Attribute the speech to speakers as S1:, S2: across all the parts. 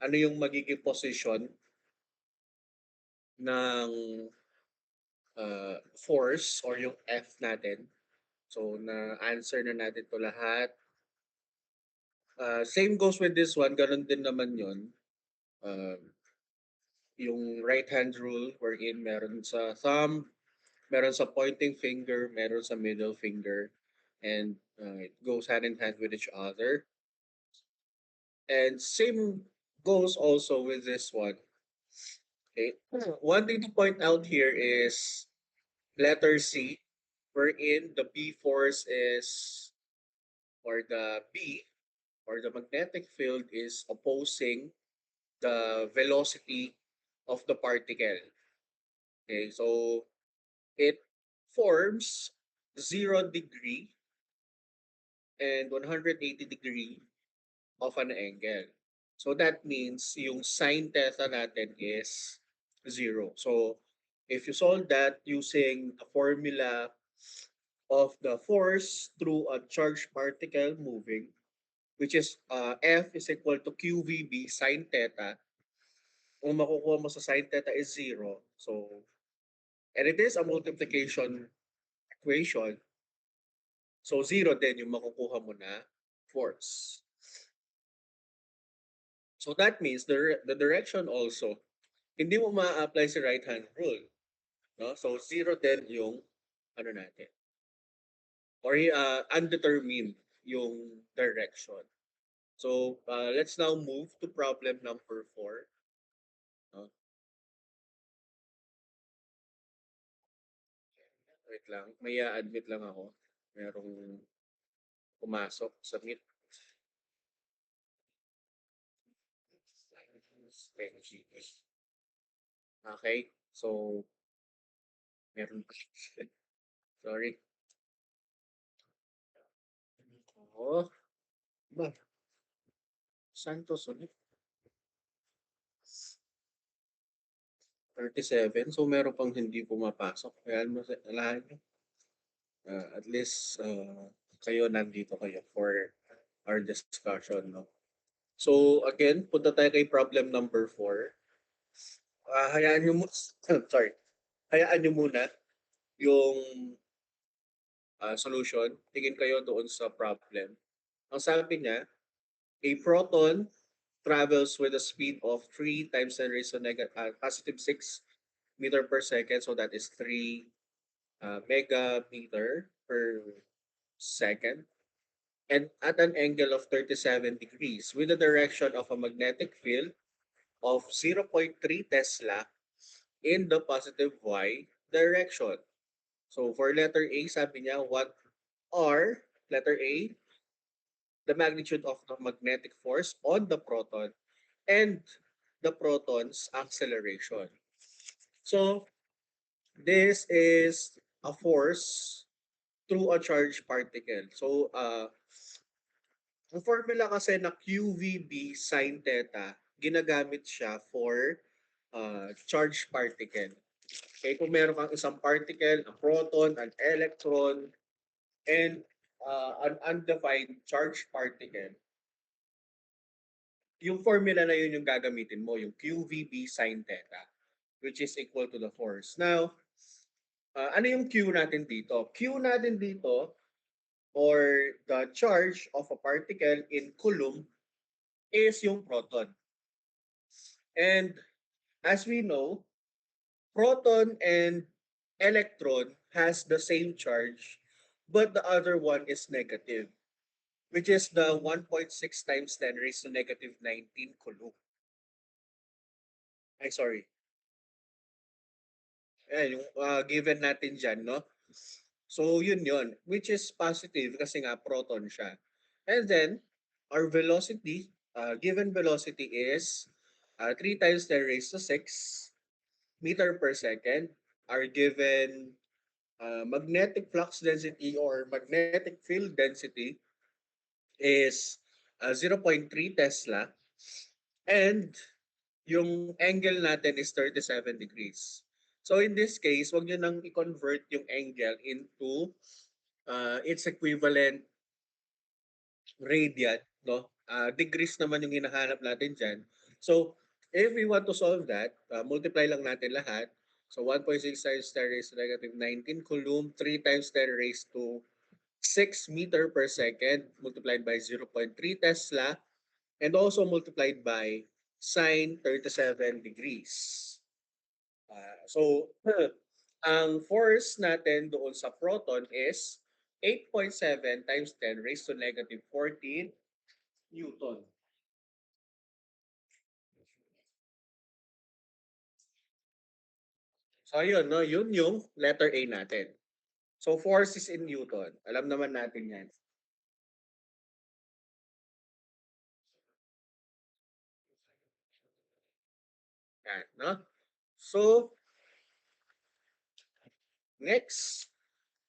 S1: ano yung magiging position ng force or yung F natin. So, na-answer na natin to lahat. Same goes with this one, ganun din naman yun. Yung right hand rule wherein meron sa thumb, meron sa pointing finger, meron sa middle finger, and it goes hand in hand with each other. And same goes also with this one. Okay. One thing to point out here is letter C, wherein the B force is, or the B, or the magnetic field is opposing the velocity of the particle. Okay, so it forms 0 degree and 180 degree of an angle. So that means yung sine theta natin is 0. So if you solve that using the formula of the force through a charged particle moving, which is F is equal to QVB sine theta, kung makukuha mo sa sine theta is 0. So, and it is a multiplication equation. So, 0 din yung makukuha mo na force. So, that means the direction also, hindi mo ma-apply si right hand rule. No? So, 0 din yung ano natin. Or undetermined yung direction. So, let's now move to problem number 4. No? Wait lang, may admit lang ako. Merong pumasok sa meet. Okay, so meron pa. Sorry. Oo. Ba, Santos ulit. 37. So meron pang hindi pumapasok. Kaya mo sa alahan nyo. At least kayo nandito kayo for our discussion. No? So again, punta tayo kay problem number 4. Hayaan nyo mo, sorry. Hayaan nyo muna yung solution. Tingin kayo doon sa problem. Ang sabi niya, a proton travels with a speed of 3 times 10 raised to positive 6 meter per second. So that is 3 megameter per second. And at an angle of 37 degrees with a direction of a magnetic field of 0.3 Tesla in the positive Y direction. So for letter A, sabi niya, what are, letter A, the magnitude of the magnetic force on the proton and the proton's acceleration. So this is a force through a charged particle. So ang formula kasi na QVB sine theta, ginagamit siya for charged particle. Okay, kung meron kang isang particle, a proton, an electron, and an undefined charged particle, yung formula na yun yung gagamitin mo, yung QVB sine theta, which is equal to the force. Now, ano yung Q natin dito? Q natin dito, or the charge of a particle in coulomb, is yung proton. And as we know, proton and electron has the same charge, but the other one is negative, which is the 1.6 times 10 raised to negative 19 coulomb. Ay, sorry. Ayan, yung given natin dyan, no? So, yun. Which is positive kasi nga proton siya. And then, our velocity, given velocity is 3 times 10 raised to 6 meter per second. Our given magnetic flux density or magnetic field density is 0.3 Tesla. And yung angle natin is 37 degrees. So in this case, wag nyo nang i-convert yung angle into its equivalent radian, no? Degrees naman yung hinahanap natin dyan. So, if we want to solve that, multiply lang natin lahat. So, 1.6 times 10 raised to negative 19 coulomb, 3 times 10 raised to 6 meter per second multiplied by 0.3 Tesla and also multiplied by sine 37 degrees. So, ang force natin doon sa proton is 8.7 times 10 raised to negative 14 Newton. So, yun, no? Yun yung letter A natin. So, force is in Newton. Alam naman natin yan. Yan, no? So, next,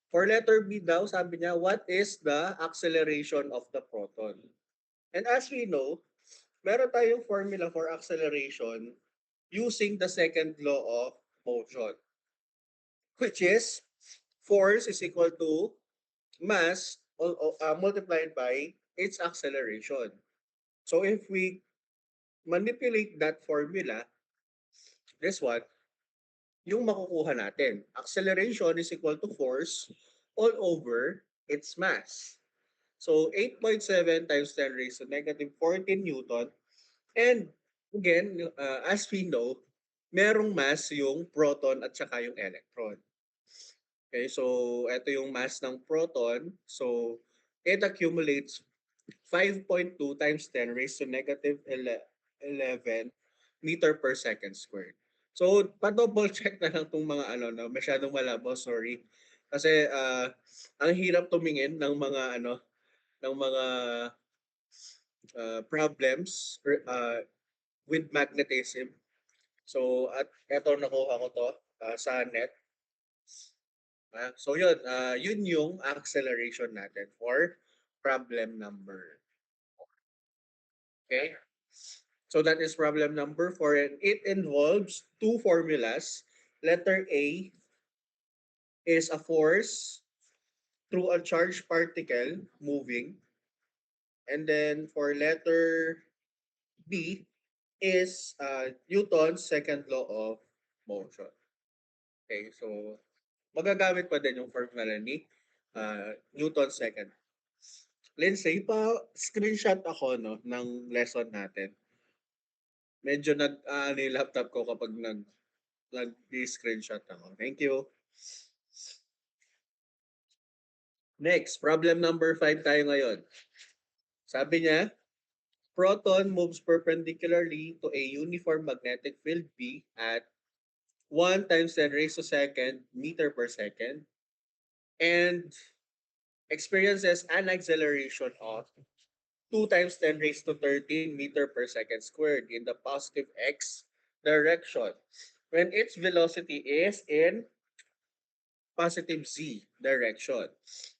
S1: for letter B daw, sabi niya, what is the acceleration of the proton? And as we know, meron tayong formula for acceleration using the second law of motion, which is force is equal to mass multiplied by its acceleration. So if we manipulate that formula, this one, yung makukuha natin. Acceleration is equal to force all over its mass. So 8.7 times 10 raised to negative 14 Newton. And again, as we know, merong mass yung proton at saka yung electron. Okay, so ito yung mass ng proton. So it accumulates 5.2 times 10 raised to negative 11 meter per second squared. So, pa-double check na lang itong mga ano, no, masyadong malabo, sorry. Kasi ang hirap tumingin ng mga ano, ng mga problems with magnetism. So, at eto nakuha ko to sa net. So yun, yun yung acceleration natin for problem number. Okay? So that is problem number 4 and it involves two formulas. Letter A is a force through a charged particle moving. And then for letter B is Newton's second law of motion. Okay, so magagamit pa din yung formula ni Newton's second. Lindsay, pa-screenshot ako no, ng lesson natin. Medyo ano yung laptop ko kapag nag-screenshot ako. Thank you. Next, problem number 5 tayo ngayon. Sabi niya, proton moves perpendicularly to a uniform magnetic field B at 1 times 10 raised to second meter per second and experiences an acceleration of 2 times 10 raised to 13 meter per second squared in the positive x direction when its velocity is in positive z direction.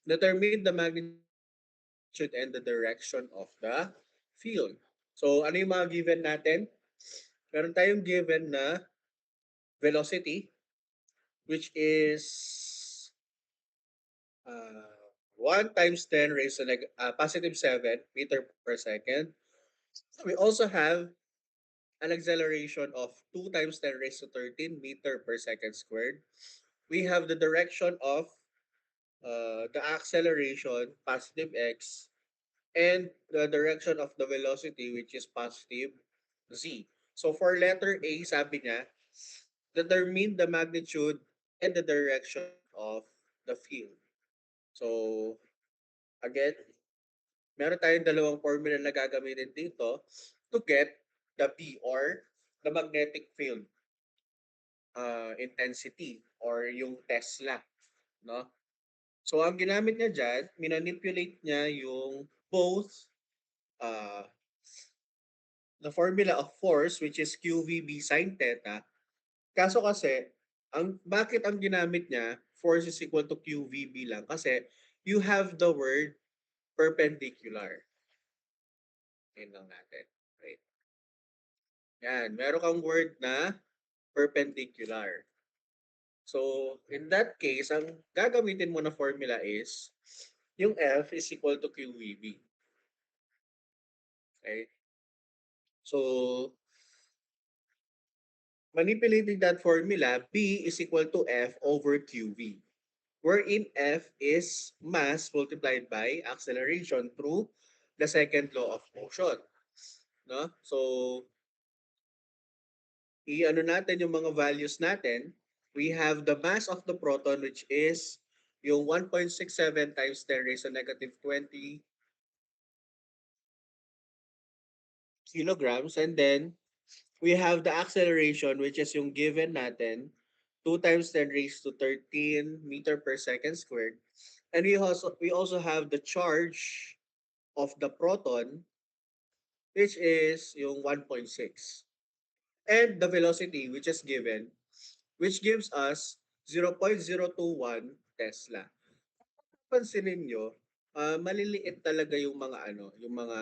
S1: Determine the magnitude and the direction of the field. So, ano yung mga given natin? Meron tayong given na velocity, which is 1 times 10 raised to positive 7 meter per second. We also have an acceleration of 2 times 10 raised to 13 meter per second squared. We have the direction of the acceleration, positive x, and the direction of the velocity, which is positive z. So for letter A, sabi niya, determine the magnitude and the direction of the field. So, again, meron tayong dalawang formula na gagamitin dito to get the B or the magnetic field intensity or yung Tesla, no? So ang ginamit niya diyan, minanipulate niya yung both uh, the formula of force which is QVB sine theta. Kaso kasi bakit ang ginamit niya force is equal to QVB lang kasi you have the word perpendicular. Yun lang natin. Right. Yan, meron kang word na perpendicular. So, in that case, ang gagamitin mo na formula is yung F is equal to QVB. Okay? So, manipulating that formula, B is equal to F over QV, wherein F is mass multiplied by acceleration through the second law of motion. No? So, i-ano natin yung mga values natin. We have the mass of the proton, which is yung 1.67 times 10 raised to negative 20 kilograms. And then, we have the acceleration, which is yung given natin, 2 times 10 raised to 13 meter per second squared. And we also have the charge of the proton, which is yung 1.6. And the velocity, which is given, which gives us 0.021 Tesla. Pansinin nyo, maliliit talaga yung mga yung mga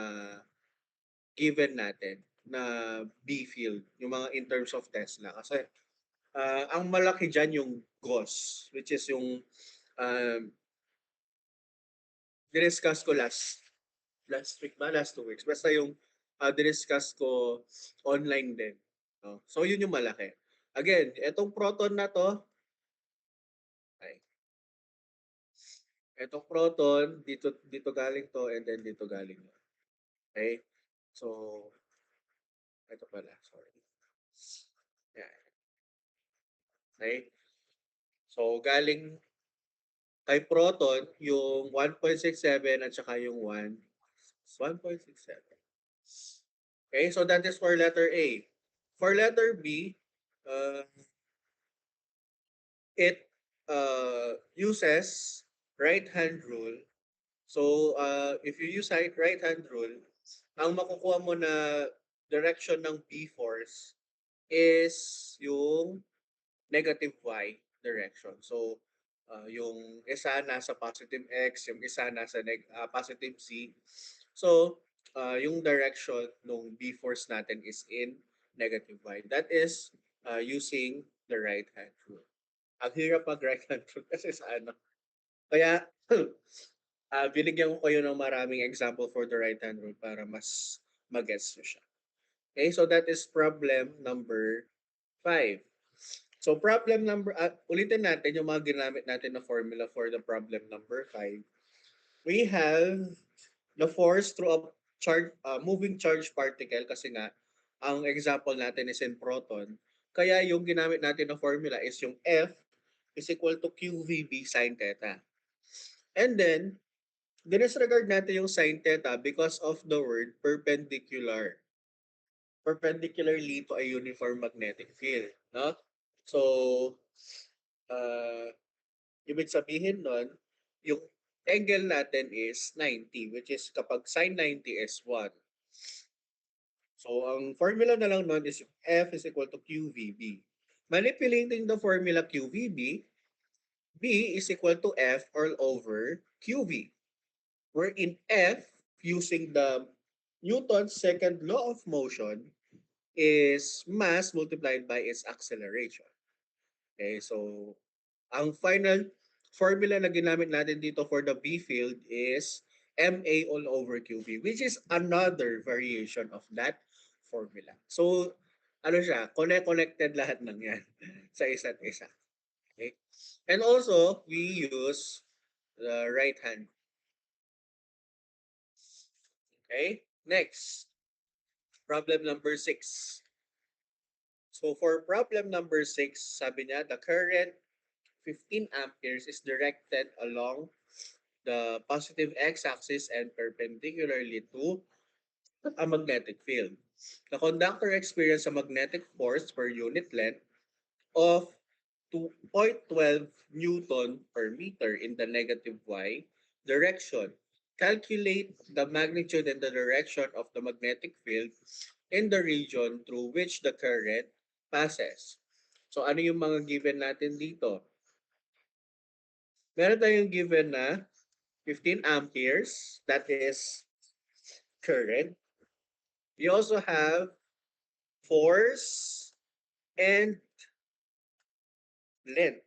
S1: given natin na B field, yung mga in terms of Tesla. Kasi ang malaki dyan yung Gauss, which is yung um, diniscuss ko last week ba? Last 2 weeks. Basta yung diniscuss ko online din. No? So, yun yung malaki. Again, etong proton na to, ay, etong proton, dito galing to, and then dito galing to. Okay? So, ito pala, sorry. Yan. Okay? So, galing kay proton, yung 1.67 at saka yung 1.67. Okay, so that is for letter A. For letter B, uh, it uses right-hand rule. So, if you use right-hand rule, ang makukuha mo na direction ng B force is yung negative y direction. So, yung isa nasa positive x, yung isa nasa positive z. So, yung direction ng B force natin is in negative y. That is using the right hand rule. Ang hirap mag right hand rule kasi sa ano. Kaya, binigyan ko kayo ng maraming example for the right hand rule para mas mag-gets nyo siya. Okay, so that is problem number 5. So problem number, ulitin natin yung mga ginamit natin na formula for the problem number 5. We have the force through a moving charge particle kasi nga, ang example natin is in proton. Kaya yung ginamit natin na formula is yung F is equal to QVB sine theta. And then, dinisregard natin yung sine theta because of the word perpendicular. Perpendicularly to a uniform magnetic field. No? So, uh, ibig sabihin nun, yung angle natin is 90, which is kapag sine 90 is 1. So, ang formula na lang nun is F is equal to QVB. Manipulating the formula QVB, B is equal to F all over QV. Wherein F, using the Newton's second law of motion, is mass multiplied by its acceleration. Okay, so ang final formula na ginamit natin dito for the B field is MA all over QB, which is another variation of that formula. So, ano siya, connected lahat ng yan sa isa't isa. Okay? And also, we use the right hand. Okay? Next, problem number 6. So, for problem number 6, sabi niya, the current 15 amperes is directed along the positive x-axis and perpendicularly to a magnetic field. The conductor experienced a magnetic force per unit length of 2.12 Newton per meter in the negative y direction. Calculate the magnitude and the direction of the magnetic field in the region through which the current passes. So ano yung mga given natin dito? Meron tayong given na 15 amperes, that is current. We also have force and length.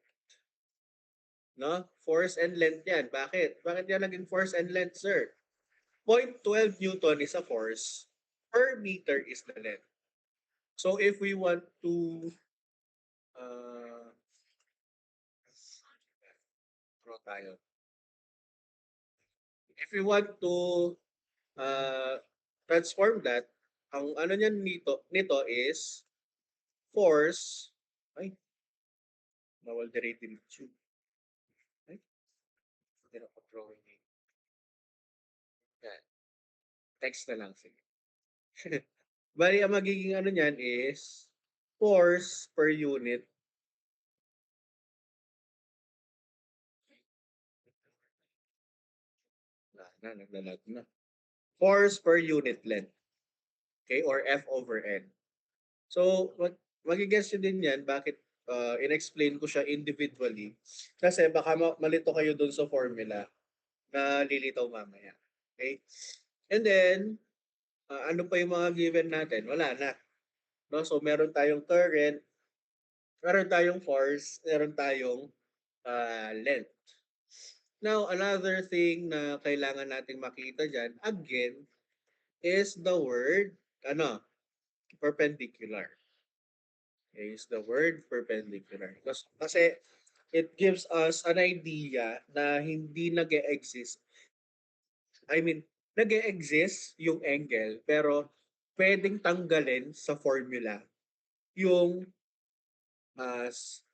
S1: No? Force and length yan. Bakit? Bakit yan naging force and length, sir? 0.12 Newton is a force, per meter is the length. So if we want to tayo. If you want to uh, transform that, ang ano niyan nito is force, ay, nawal direct in tube. Ay, hindi na drawing eh. Yan, text na lang, sige. Bali, ang magiging ano niyan is force per unit. Naglalag na. Force per unit length. Okay, or F over N. So, magigess nyo din yan, bakit in-explain ko siya individually. Kasi baka malito kayo dun sa formula na lilitaw mamaya. Okay? And then, ano pa yung mga given natin? Wala na. No? So, meron tayong current, meron tayong force, meron tayong length. Now, another thing na kailangan nating makita dyan, again, is the word, perpendicular. Okay, is the word perpendicular. Kasi it gives us an idea na hindi nag-e-exist. I mean, nag-e-exist yung angle, pero pwedeng tanggalin sa formula yung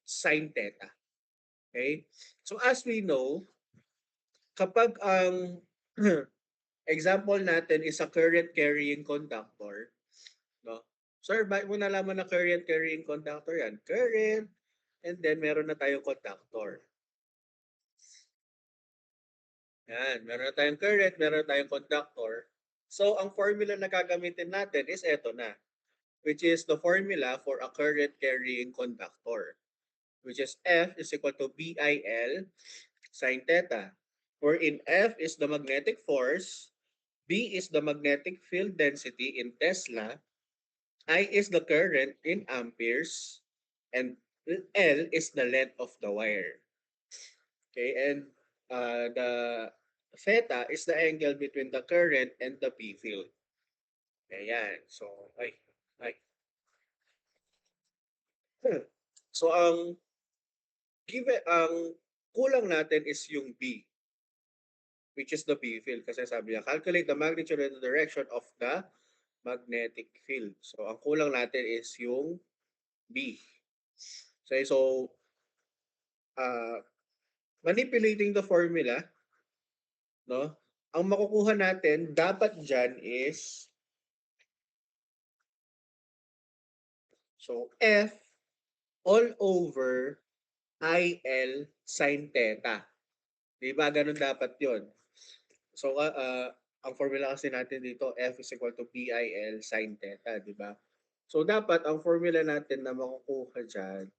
S1: sine theta. Okay? So as we know, kapag ang example natin is a current carrying conductor, no? Sir, bakit mo nalaman na current carrying conductor yan? Current, and then meron na tayong conductor. Yan, meron na tayong current, meron na tayong conductor. So, ang formula na gagamitin natin is eto na, which is the formula for a current carrying conductor, which is F is equal to BIL sine theta, wherein F is the magnetic force, B is the magnetic field density in Tesla, I is the current in amperes, and L is the length of the wire. Okay, and the theta is the angle between the current and the B field. Ayan. So, ay. So, ang kulang natin is yung B, which is the B field. Kasi sabi niya, calculate the magnitude and the direction of the magnetic field. So, ang kulang natin is yung B. So manipulating the formula, no? Ang makukuha natin dapat diyan is so F all over IL sine theta. 'Di ba ganun dapat 'yon? So ang formula kasi natin dito F is equal to BIL sine theta, 'di ba? So dapat ang formula natin na makukuha diyan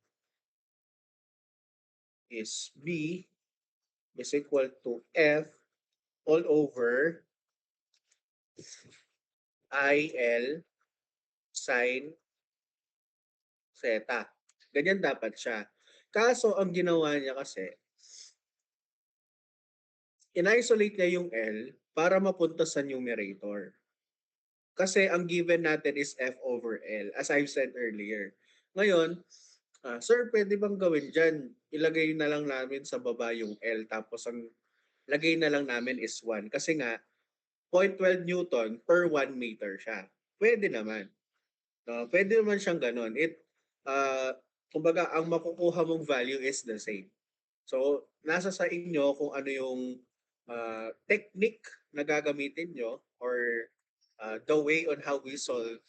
S1: is B is equal to F all over IL sine theta. Ganyan dapat siya. Kaso ang ginawa niya kasi, in-isolate niya yung L para mapunta sa numerator. Kasi ang given natin is F over L, as I've said earlier. Ngayon, sir, pwede bang gawin dyan? Ilagay na lang namin sa baba yung L, tapos ang lagay na lang namin is 1. Kasi nga, 0.12 Newton per 1 meter siya. Pwede naman. Pwede naman siyang ganun. Kumbaga, ang makukuha mong value is the same. So, nasa sa inyo kung ano yung technique na gagamitin nyo or the way on how we solve.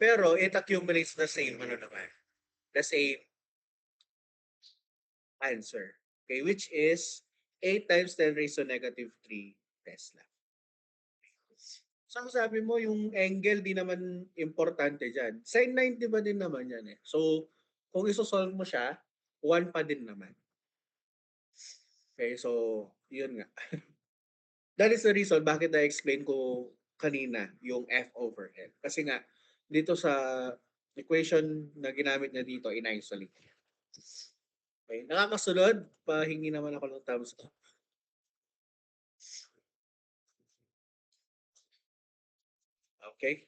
S1: Pero it accumulates the same, the same answer. Okay, which is 8 times 10 raised to negative 3 Tesla. So, sabi mo, yung angle di naman importante dyan. Sin 90 ba din naman yan eh. So, kung isosolve mo siya, 1 pa din naman. Okay, so, yun nga. That is the reason bakit na-explain ko kanina yung F over L. Kasi nga, dito sa equation na ginamit niya dito, in-isolate. Okay, nakakasunod, pahingi naman ako ng thumbs up. Okay,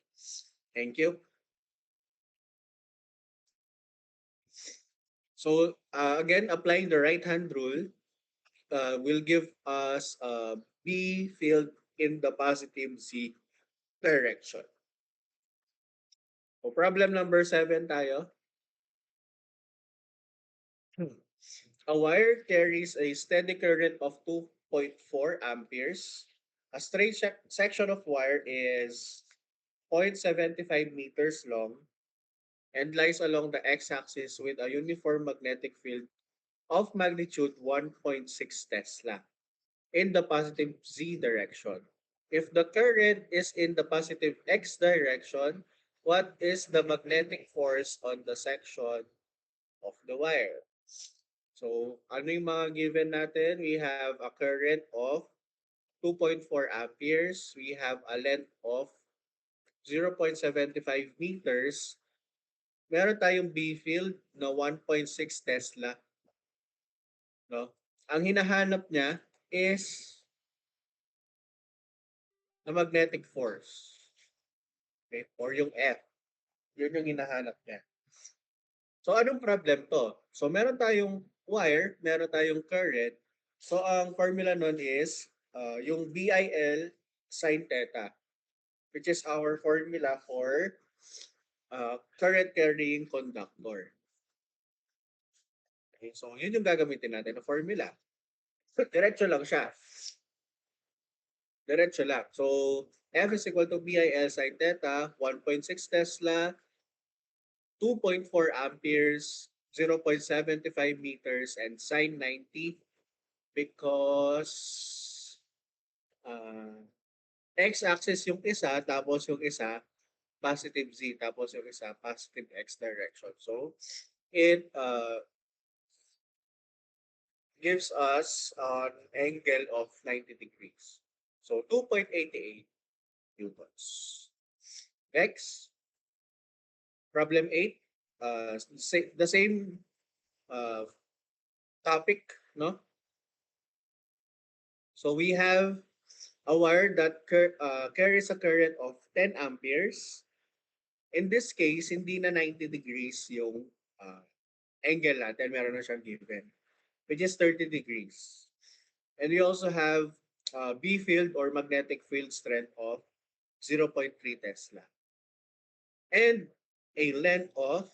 S1: thank you. So, again, applying the right-hand rule, will give us a B field in the positive Z direction. So problem number 7 tayo. A wire carries a steady current of 2.4 amperes. A straight section of wire is 0.75 meters long and lies along the x-axis with a uniform magnetic field of magnitude 1.6 Tesla in the positive Z direction. If the current is in the positive X direction, what is the magnetic force on the section of the wire? So, ano yung mga given natin? We have a current of 2.4 amperes. We have a length of 0.75 meters. Meron tayong B field na 1.6 Tesla. No? Ang hinahanap niya is the magnetic force. Okay? Or yung F. Yun yung hinahanap niya. So, anong problem to? So, meron tayong wire, meron tayong current. So, ang formula nun is yung BIL sine theta, which is our formula for current carrying conductor. Okay, so, yun yung gagamitin natin na formula. Diretso lang siya. Diretso lang. So, F is equal to BIL sine theta, 1.6 Tesla, 2.4 amperes, 0.75 meters, and sine 90 because uh, x-axis yung isa, tapos yung isa, positive z, tapos yung isa, positive x direction. So, it gives us an angle of 90 degrees. So, 2.88 newtons. Next, problem 8. The same uh, topic, no? So, we have a wire that carries a current of 10 amperes. In this case, hindi na 90 degrees yung angle natin. Meron na siyang given, which is 30 degrees. And we also have B field or magnetic field strength of 0.3 Tesla. And a length of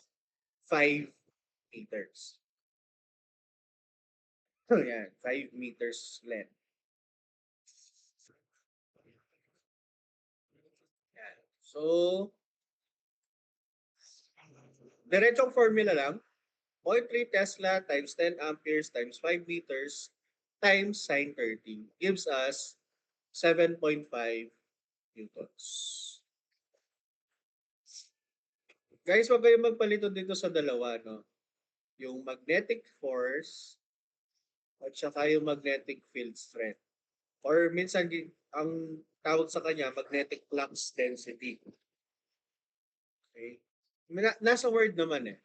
S1: 5 meters. So, yan, 5 meters length. Yan. So, diretsong formula lang. 0.3 Tesla times 10 amperes times 5 meters times sine 30 gives us 7.5 newtons. Guys, wag kayong magpalito dito sa dalawa, no? Yung magnetic force at saka yung magnetic field strength. Or minsan, ang tawag sa kanya, magnetic flux density. Okay? Nasa word naman eh.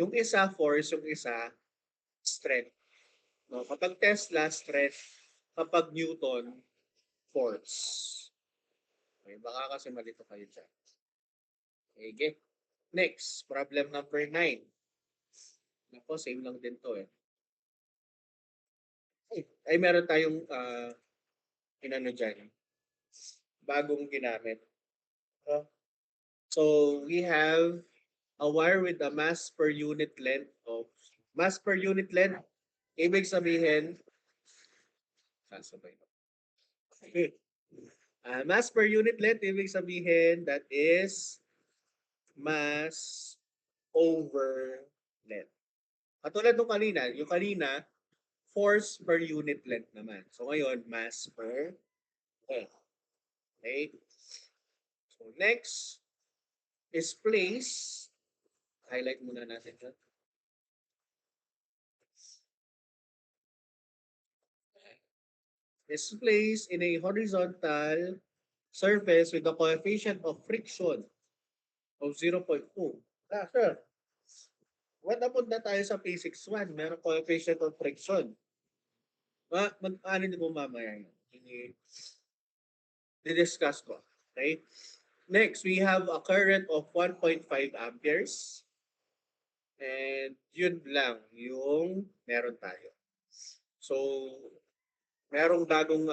S1: Yung isa force, yung isa strength. No? Kapag Tesla, strength. Kapag Newton, force. Okay, baka kasi malito kayo dyan. Okay. Next, problem number 9. Nako, same lang din to eh. Ay, meron tayong inano dyan. Bagong ginamit. So, we have a wire with a mass per unit length of ibig sabihin sasabay na. Mass per unit length ibig sabihin that is mass over length. Katulad nung kanina, yung kanina force per unit length naman. So ngayon mass per length. Okay? So next is place. Highlight muna natin 'yan. Is placed in a horizontal surface with a coefficient of friction of 0.2. Sir. What napunta tayo sa P6 1? Meron coefficient of friction. Ano din mo mamaya yun? I-discuss ko. Okay? Next, we have a current of 1.5 amperes. And yun lang yung meron tayo. So, merong bagong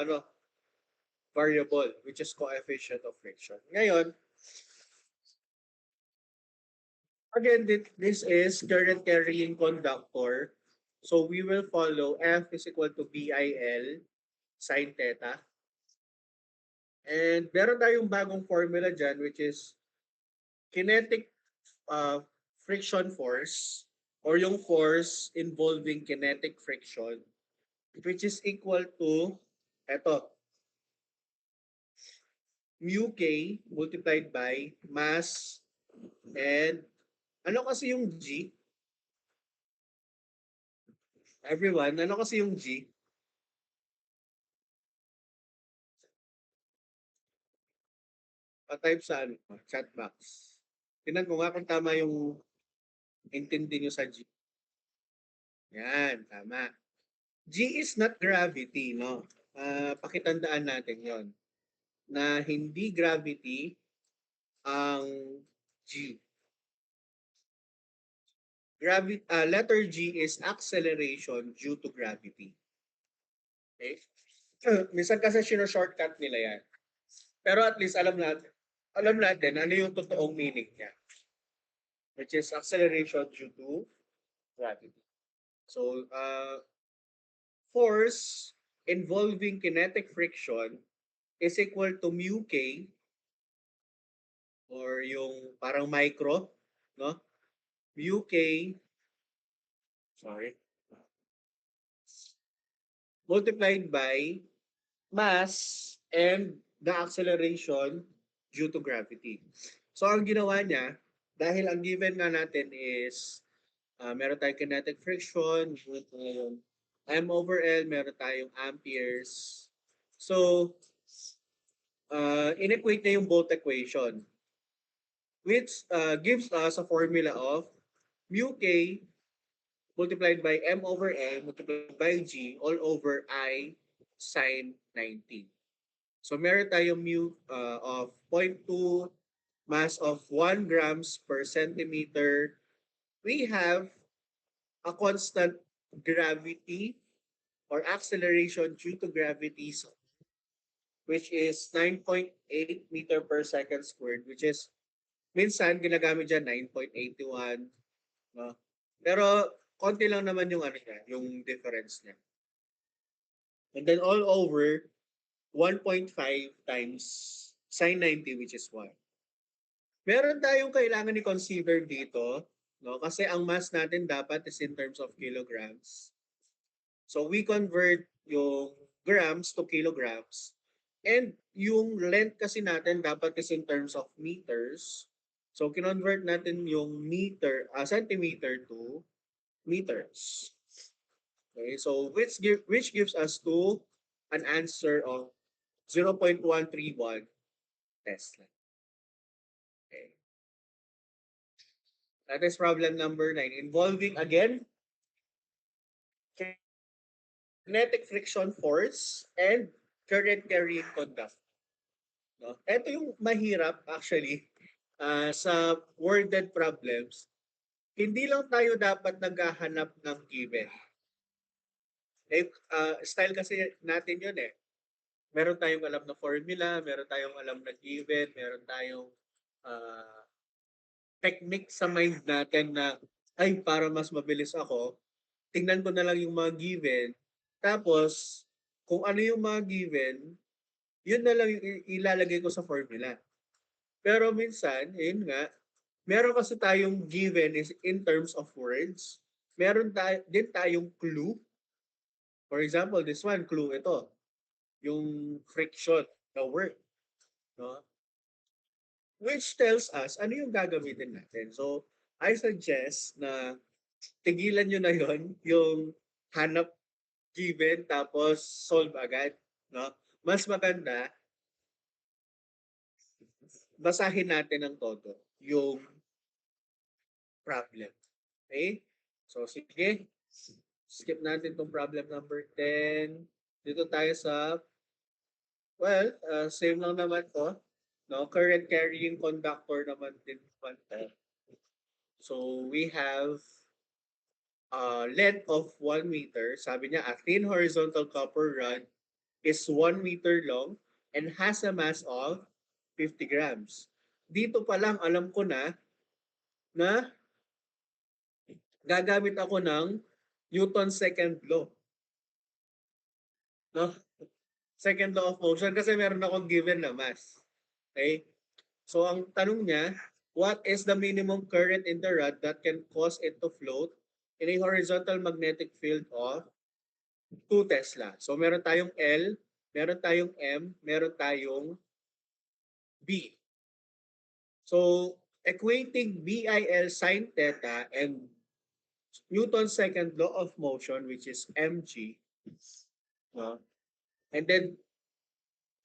S1: variable which is coefficient of friction. Ngayon, again, this is current carrying conductor. So we will follow F is equal to BIL sine theta. And meron tayong bagong formula dyan which is kinetic friction force or yung force involving kinetic friction which is equal to eto, mu k multiplied by mass and ano kasi yung G? Everyone, ano kasi yung G? Pa-type sa chat box. Tingnan ko nga kung tama yung intindi nyo sa G. Yan, tama. G is not gravity, no? Pakitandaan natin yon na hindi gravity ang G. Letter G is acceleration due to gravity. Okay? Minsan kasi shortcut nila yan. Pero at least alam natin ano yung totoong meaning niya, which is acceleration due to gravity. So, force involving kinetic friction is equal to mu k or yung parang micro, no? Mu k, sorry, multiplied by mass and the acceleration due to gravity. So ang ginawa niya, dahil ang given nga natin is meron tayong kinetic friction, meron tayong M over L, meron tayong amperes. So, inequate na yung both equation, which gives us a formula of mu k multiplied by M over L multiplied by G all over I sine 90. So meron tayong mu of 0.2, mass of 1 grams per centimeter. We have a constant gravity or acceleration due to gravity which is 9.8 meter per second squared, which is minsan ginagamit dyan 9.81, no? Pero konti lang naman yung niya, yung difference niya. And then all over 1.5 times sine 90 which is 1. Meron tayong kailangan i-consider dito, no? Kasi ang mass natin dapat is in terms of kilograms. So we convert yung grams to kilograms. And yung length kasi natin dapat is in terms of meters. So kinonvert natin yung centimeter to meters. Okay, so which gives us to an answer of 0.131 Tesla. Okay. That is problem number 9 involving again kinetic friction force and current carrying conductor. No? Ito yung mahirap actually sa worded problems. Hindi lang tayo dapat naghahanap ng given. Style kasi natin yun eh. Meron tayong alam na formula, meron tayong alam na given, meron tayong technique sa mind natin na ay para mas mabilis ako, tingnan ko na lang yung mga given. Tapos, kung ano yung mga given, yun na lang yung ilalagay ko sa formula. Pero minsan, yun nga, meron kasi tayong given is in terms of words. Meron din tayong clue. For example, this one, clue ito. Yung friction, the word. No? Which tells us ano yung gagamitin natin. So, I suggest na tigilan nyo na yon yung hanap given tapos solve agad. No? Mas maganda, basahin natin ng todo yung problem. Okay? So, sige. Skip natin tong problem number 10. Dito tayo sa, same lang naman to. No? Current carrying conductor naman din. So, we have length of 1 meter. Sabi niya, a thin horizontal copper rod is 1 meter long and has a mass of 50 grams. Dito pa lang alam ko na gagamit ako ng Newton's second law. No? Second law of motion kasi meron akong given na mass. Okay? So ang tanong niya, what is the minimum current in the rod that can cause it to float in a horizontal magnetic field of 2 Tesla? So meron tayong L, meron tayong M, meron tayong B. So equating BIL sine theta and Newton's second law of motion, which is mg, and then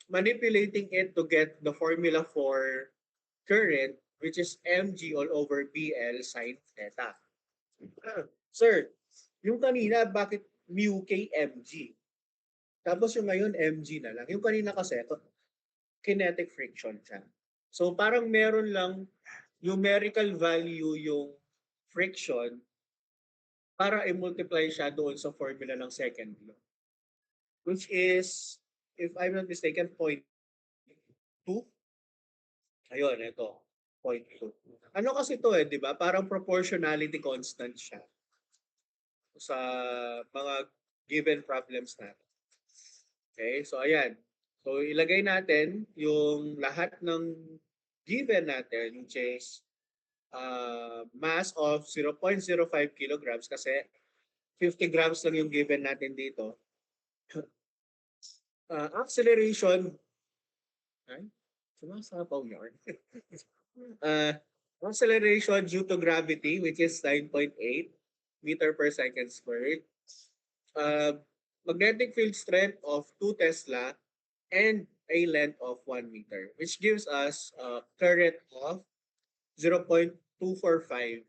S1: manipulating it to get the formula for current, which is mg all over BL sine theta. Sir, yung kanina, bakit mu k mg? Tapos yung ngayon, mg na lang. Yung kanina kasi, kinetic friction siya. So parang meron lang numerical value yung friction para i-multiply siya doon sa formula ng second law. Which is, if I'm not mistaken, 0.2. Ayun, ito. 0.2. Ano kasi to di ba? Parang proportionality constant siya sa mga given problems natin. Okay, so ayan. So ilagay natin yung lahat ng given natin, which is mass of 0.05 kilograms kasi 50 grams lang yung given natin dito. Acceleration, ay, sumasapaw yarn. Acceleration due to gravity, which is 9.8 meter per second squared. Magnetic field strength of 2 Tesla and a length of 1 meter, which gives us a current of 0.245.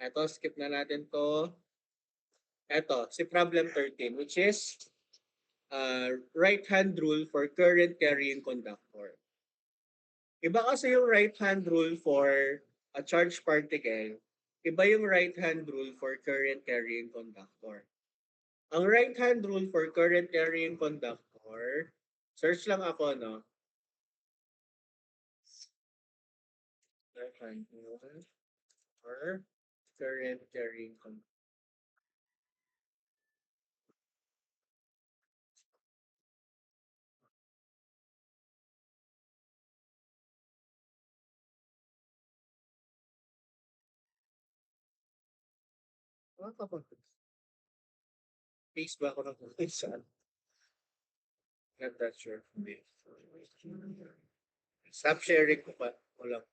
S1: Ito, skip na natin to. Ito, si problem 13, which is right-hand rule for current carrying conductor. Iba kasi yung right-hand rule for a charged particle, iba yung right-hand rule for current carrying conductor. Ang right-hand rule for current carrying conductor, search lang ako, no? Right-hand rule for current carrying conductor. Paste ba ako ng saan? Not that sure. Stop sharing ko pa. Wala.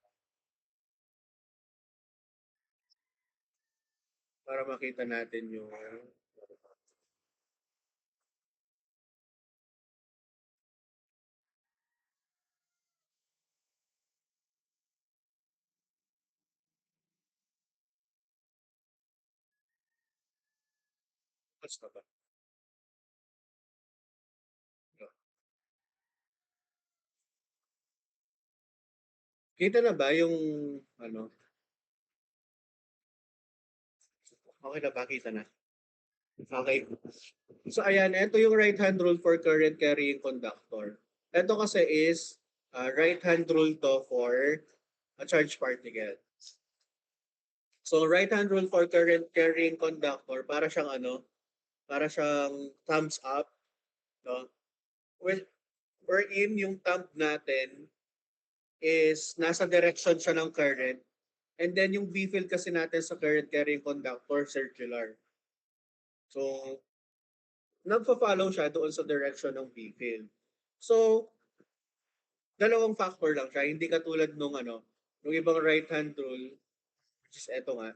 S1: Para makita natin yung what's na ba? Kita na ba yung ano? Okay na ba? Kita na. Okay. So ayan, ito yung right-hand rule for current carrying conductor. Ito kasi is right-hand rule to for a charged particle. So right-hand rule for current carrying conductor, para siyang ano? Para siyang thumbs up. No? Wherein yung thumb natin is nasa direction siya ng current. And then yung B field kasi natin sa current carrying conductor, circular. So, nagpa-follow siya doon sa direction ng B field. So, dalawang factor lang siya. Hindi katulad nung nung ibang right-hand rule, which is eto nga,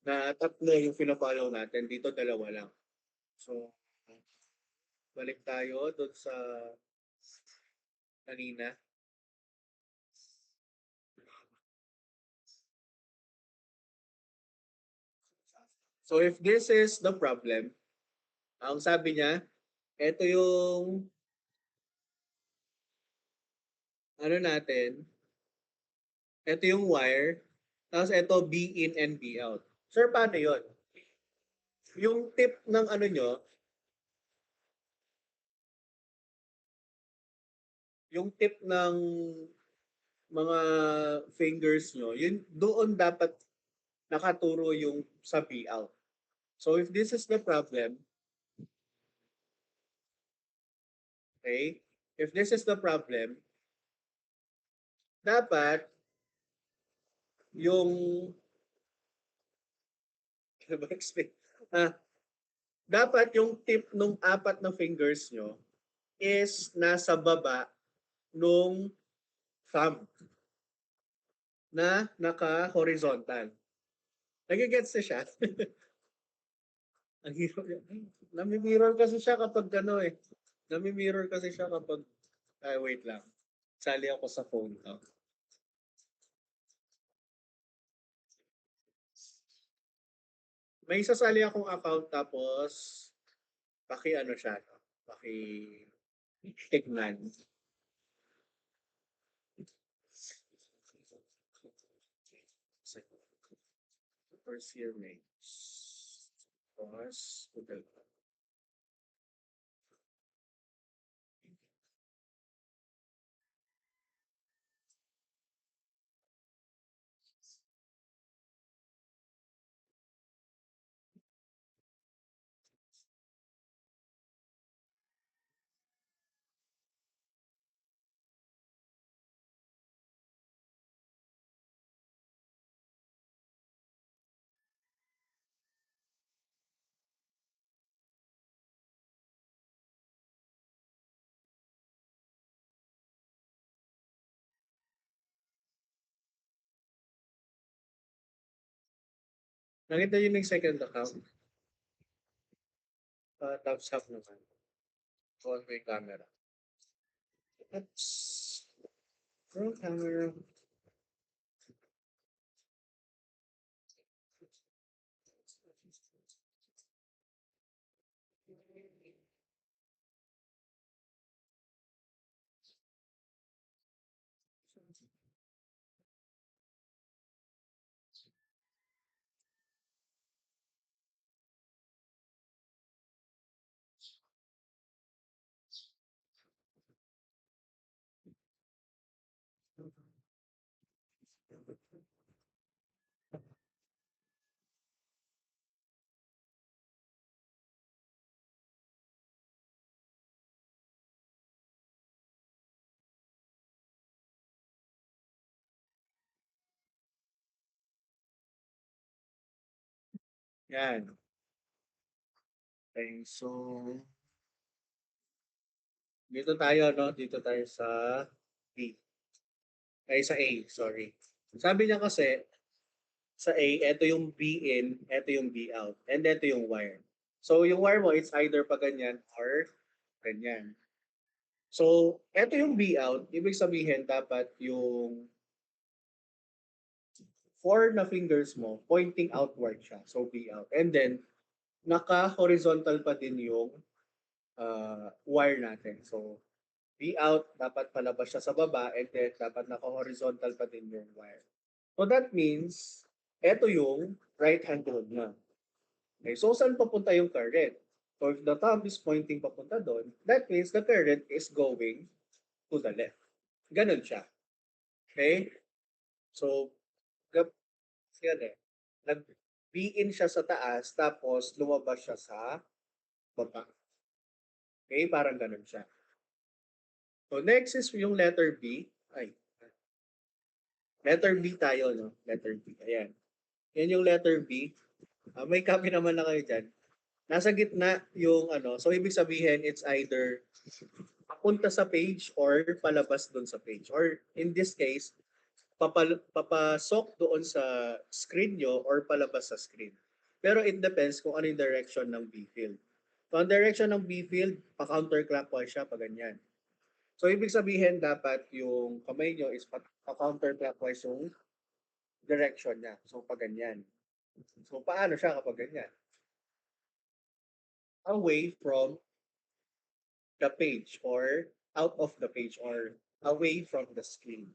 S1: na tatlo yung pina-follow natin. Dito dalawa lang. So, balik tayo doon sa kanina. So, if this is the problem, ang sabi niya, ito yung natin, ito yung wire, tapos ito B in and B out. Sir, paano yun? Yung tip ng nyo, yung tip ng mga fingers nyo, yun, doon dapat nakaturo yung sa B out. So if this is the problem, okay, if this is the problem, dapat yung, ano ba explain? Ah, dapat yung tip nung apat na fingers nyo is nasa baba nung thumb na naka-horizontal. Nagigets na siya? Ang hirap niya. Nami-mirror kasi siya kapag ano eh. Nami-mirror kasi siya kapag, ay wait lang. Sali ako sa phone ko. May sasali akong account tapos paki ano siya, no? Paki tignan. First year mates. Tapos, hotel. Nakita yun yung second account. Thumbs up naman. On my camera. Oops. Pro camera. Yan. Okay, so dito tayo, no? Dito tayo sa B. Ay, sa A, sorry. Sabi niya kasi, sa A, ito yung B in, ito yung B out, and ito yung wire. So, yung wire mo, it's either pa ganyan or ganyan. So, ito yung B out, ibig sabihin dapat yung four na fingers mo, pointing outward siya. So, B out. And then, naka-horizontal pa din yung wire natin. So, B out, dapat palabas siya sa baba, and then dapat naka-horizontal pa din yung wire. So that means, eto yung right-hand road na. Okay, so saan papunta yung current? So if the thumb is pointing papunta doon, that means the current is going to the left. Ganun siya. Okay? So, gap, yan eh. Nag-be-in siya sa taas, tapos lumabas siya sa baba. Okay? Parang ganun siya. So next is yung letter B. Ay, letter B tayo, no? Letter B. Ayan. Yan yung letter B. May copy naman na kayo dyan. Nasa gitna yung ano. So, ibig sabihin, it's either papunta sa page or palabas doon sa page. Or in this case, papasok doon sa screen nyo or palabas sa screen. Pero it depends kung ano yung direction ng B field. So, ang direction ng B field, pa-counterclockwise siya, pa ganyan. So, ibig sabihin, dapat yung kamay nyo is pa-counterclockwise yung direction niya. So, pa ganyan. So, paano siya kapag ganyan? Away from the page or out of the page or away from the screen.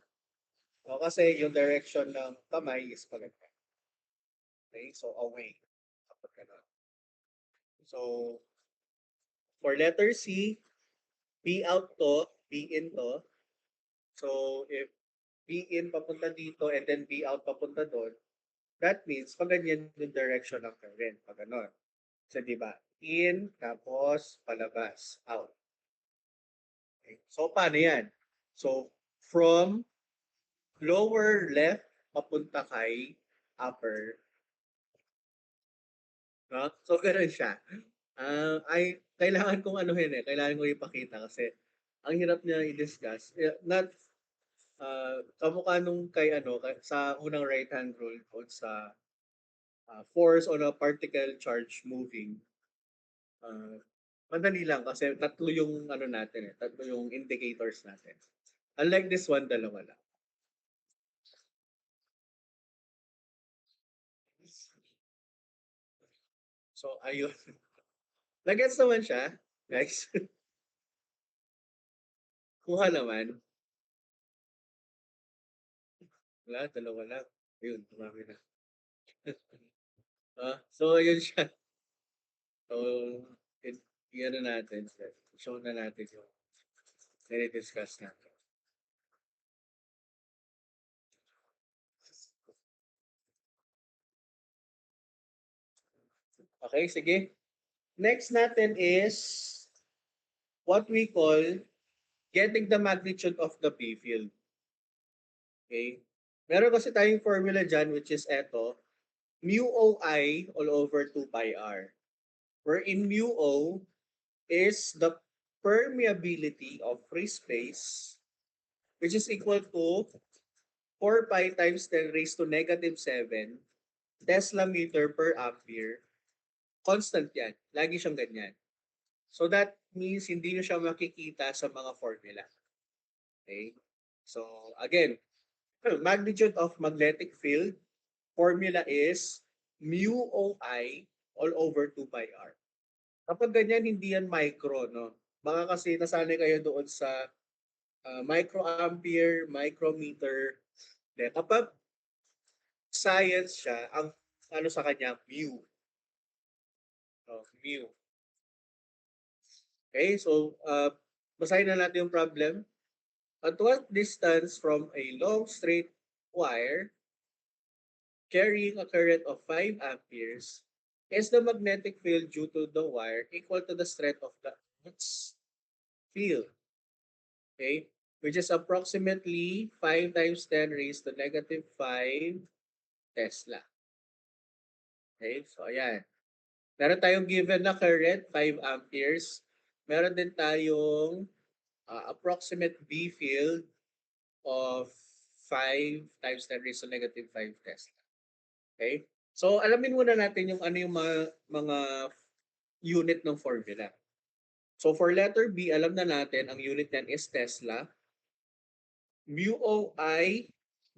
S1: O, kasi yung direction ng kamay is pa ganyan. Okay? So, away. Kapag ganun. So, for letter C, B out to, B in to. So, if B in papunta dito and then B out papunta doon, that means pag ganyan yung direction ng current, pag ganon. So, di ba? In, tapos palabas, out. Okay. So, paano yan? So, from lower left papunta kay upper. No? So, ganun siya. Ay, kailangan kong anuhin eh. Kailangan kong ipakita kasi ang hirap niya i-discuss. Not kamukha nung kay sa unang right hand rule o sa force on a particle charge moving. Uh, Madali lang kasi tatlo yung natin eh, tatlo yung indicators natin. Unlike this one, dalawa lang. So, ayun. Nag-gets naman siya, guys. Kuha naman. Wala, dalawa lang. Ayun, tumami na. So, ayun siya. So, i-ano natin. Show na natin yung nire-discuss natin. Okay, sige. Next natin is what we call getting the magnitude of the B field. Okay? Meron kasi tayong formula dyan which is eto, mu OI all over 2 pi r. Wherein mu O is the permeability of free space which is equal to 4 pi times 10 raised to negative 7 Tesla meter per ampere. Constant yan. Lagi siyang ganyan. So that means hindi nyo siya makikita sa mga formula. Okay? So again, magnitude of magnetic field formula is mu OI all over 2 pi r. Kapag ganyan, hindi yan micro, no? Baka kasi nasanay kayo doon sa microampere, micrometer. Then, kapag science siya, ang sa kanya, mu. Mu. Okay, so basahin na natin yung problem. At what distance from a long straight wire carrying a current of 5 amperes is the magnetic field due to the wire equal to the strength of the Earth's field? Okay, which is approximately 5 times 10 raised to negative 5 Tesla. Okay, so ayan. Meron tayong given na current, 5 amperes. Meron din tayong approximate B field of 5 times 10 raised to negative 5 Tesla. Okay? So, alamin muna natin yung ano yung mga unit ng formula. So, for letter B, alam na natin, ang unit niyan is Tesla. Mu OI,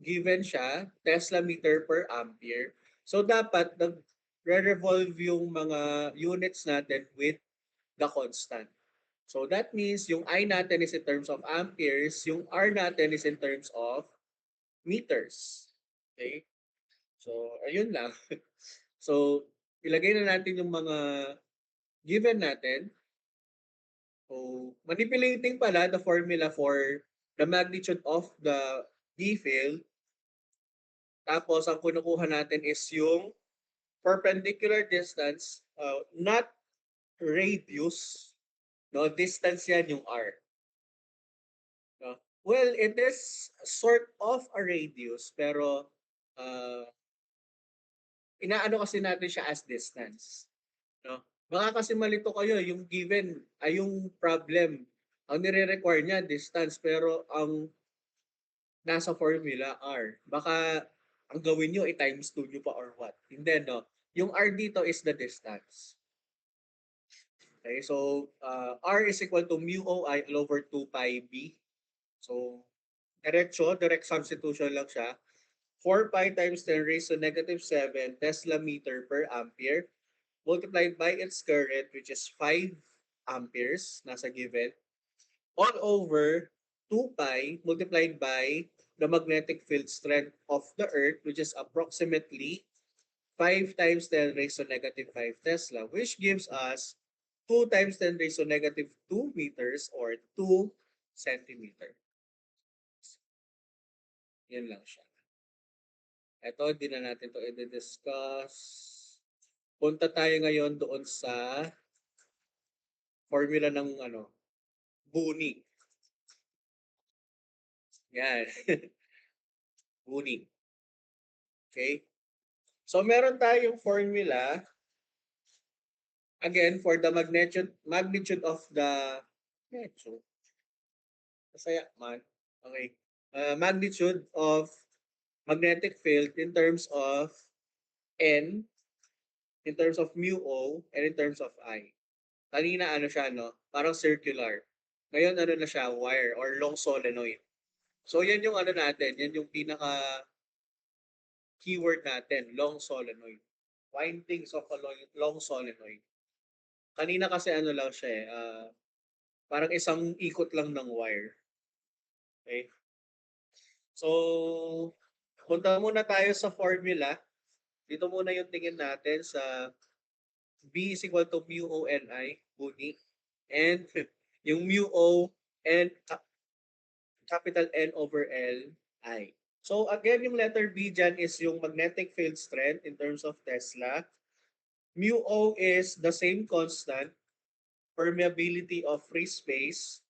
S1: given siya, Tesla meter per ampere. So, dapat nag-revolve yung mga units natin with the constant. So, that means yung I natin is in terms of amperes, yung R natin is in terms of meters. Okay? So, ayun lang. So, ilagay na natin yung mga given natin. So, manipulating pala the formula for the magnitude of the B field. Tapos, ang kinukuha natin is yung perpendicular distance, not radius. No, distance yan yung R. No? Well, it is sort of a radius, pero uh, inaano kasi natin siya as distance. No? Baka kasi malito kayo, yung given ay yung problem. Ang nire-require niya distance pero ang nasa formula R. Baka ang gawin niyo ay times 2 niyo pa or what. Hindi no. Yung R dito is the distance. Okay, so R is equal to mu OI all over 2 pi B. So direct substitution lang siya. 4 pi times 10 raised to negative 7 Tesla meter per ampere multiplied by its current which is 5 amperes, nasa given, all over 2 pi multiplied by the magnetic field strength of the Earth which is approximately 5 times 10 raised to negative 5 Tesla, which gives us 2 times 10 raised to negative 2 meters or 2 centimeter. Yun lang siya. Ito, di na natin to i-discuss. Punta tayo ngayon doon sa formula ng Buni. Yan. Buni. Okay? So, meron tayong formula, again, for the magnitude of the, so, masaya man. Okay. Magnitude of magnetic field in terms of N, in terms of mu O, and in terms of I. Kanina ano siya, no? Parang circular. Ngayon ano na siya, wire or long solenoid. So yan yung ano natin, yan yung pinaka keyword natin, long solenoid. Windings of a long solenoid. Kanina kasi ano lang siya parang isang ikot lang ng wire. Okay? So, punta muna tayo sa formula. Dito muna yung tingin natin sa B is equal to mu O N I, Buni. And yung mu O and capital N over L I. So again, yung letter B dyan is yung magnetic field strength in terms of Tesla. Mu O is the same constant, permeability of free space,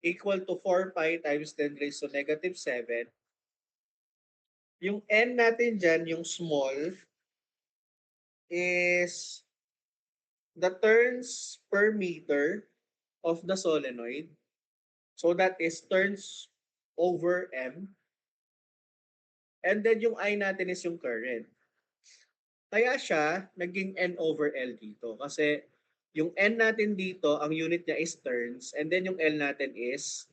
S1: equal to 4 pi times 10 raised to negative 7. Yung N natin dyan, yung small, is the turns per meter of the solenoid. So that is turns over M. And then yung I natin is yung current. Kaya siya naging N over L dito. Kasi yung N natin dito, ang unit niya is turns. And then yung L natin is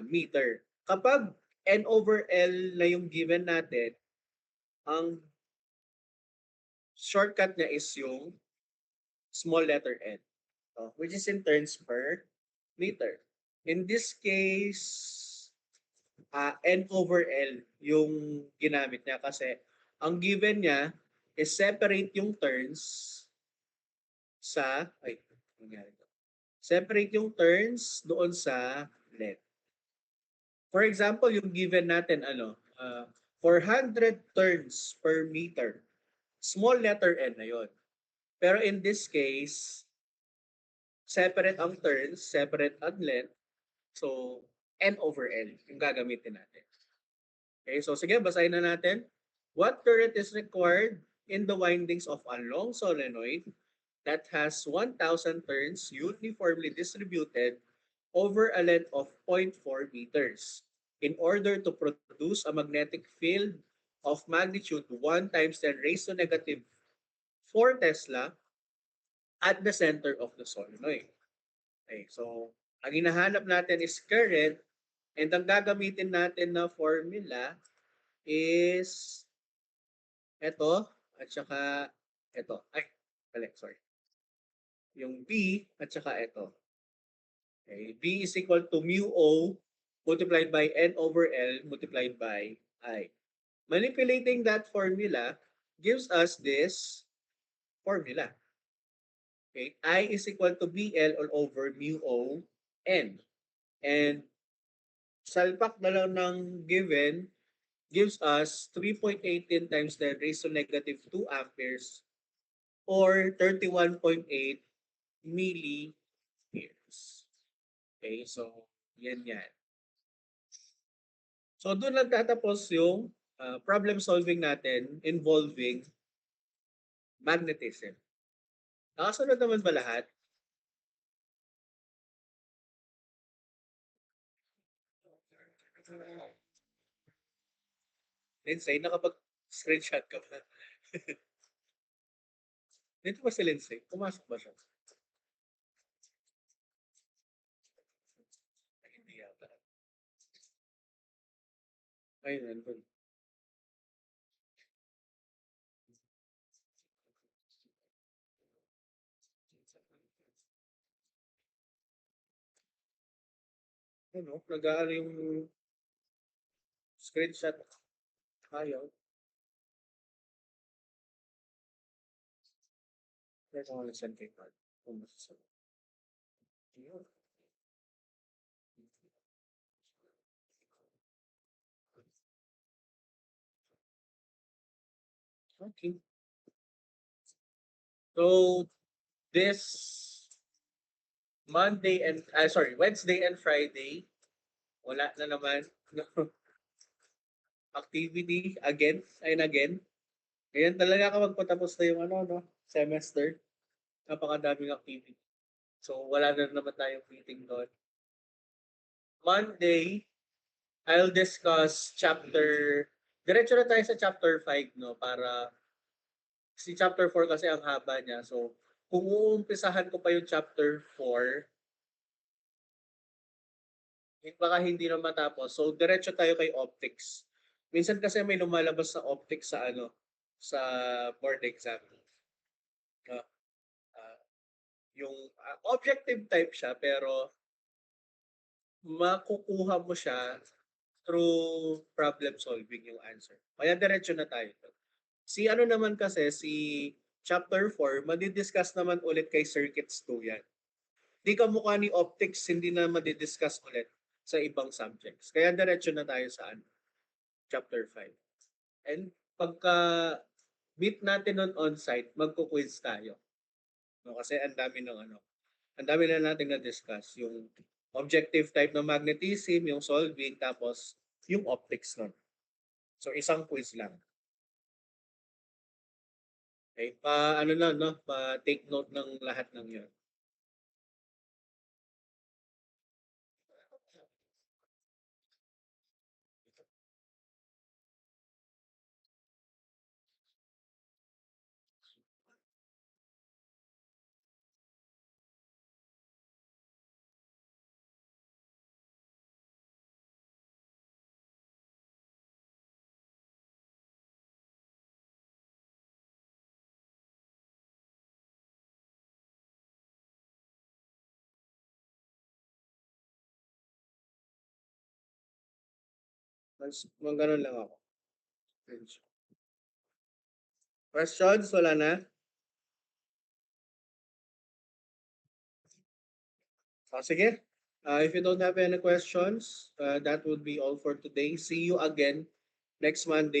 S1: meter. Kapag N over L na yung given natin, ang shortcut niya is yung small letter n, which is in turns per meter. In this case, n over L yung ginamit niya kasi ang given niya is separate yung turns sa, separate yung turns doon sa length. For example, yung given natin, 400 turns per meter. Small letter n na yun. Pero in this case, separate ang turns, separate ang length. So, n over L yung gagamitin natin. Okay, so sige, basahin na natin. What current is required in the windings of a long solenoid that has 1,000 turns uniformly distributed over a length of 0.4 meters in order to produce a magnetic field of magnitude 1 times 10 raised to negative 4 Tesla at the center of the solenoid. Okay, so ang hinahanap natin is current and ang gagamitin natin na formula is ito at saka ito. Ay, sorry. Yung B at saka ito. Okay, B is equal to mu O multiplied by N over L multiplied by I. Manipulating that formula gives us this formula. Okay, I is equal to BL all over mu O N. And salpak na lang ng given gives us 3.18 times 10 raised to negative 2 amperes or 31.8 milliamperes. Okay, so yan yan. So doon lang tatapos yung problem solving natin involving magnetism. Nakasunod naman ba lahat? Lindsay, nakapag-screenshot ka ba? Dito ba si Lindsay? Pumasok ba siya? Ay, hindi yata. Ayun, nandun. Ano, nag-aano yung screenshot. Ayaw. Kaya ko send kay Carl. Kung masasabi. Ayun. Okay. So this Wednesday and Friday, wala na naman activity again and again. Ganyan talaga kapag patapos na yung no, semester. Napakadaming activity. So wala na naman tayong meeting doon. Monday, I'll discuss diretso na tayo sa chapter 5, no, para si chapter 4 kasi ang haba niya. So kung uumpisahan ko pa yung chapter 4, baka hindi na matapos. So diretso tayo kay optics. Minsan kasi may lumalabas sa optics sa sa board exam. Uh, uh, yung objective type siya pero makukuha mo siya through problem solving yung answer. Kaya diretso na tayo. Si naman kasi, si chapter 4, madidiscuss naman ulit kay circuits 2 yan. Di ka mukha ni optics, hindi na madidiscuss ulit sa ibang subjects. Kaya diretso na tayo sa chapter 5. And pagka meet natin on on-site, magko-quiz tayo. No, kasi ang dami na natin na-discuss. Yung objective type ng magnetism, yung solving, tapos yung optics nun. So isang quiz lang. Okay, pa take note ng lahat ng 'yon. Mas ganun lang ako. Questions? Wala na? Sige. If you don't have any questions, that would be all for today. See you again next Monday.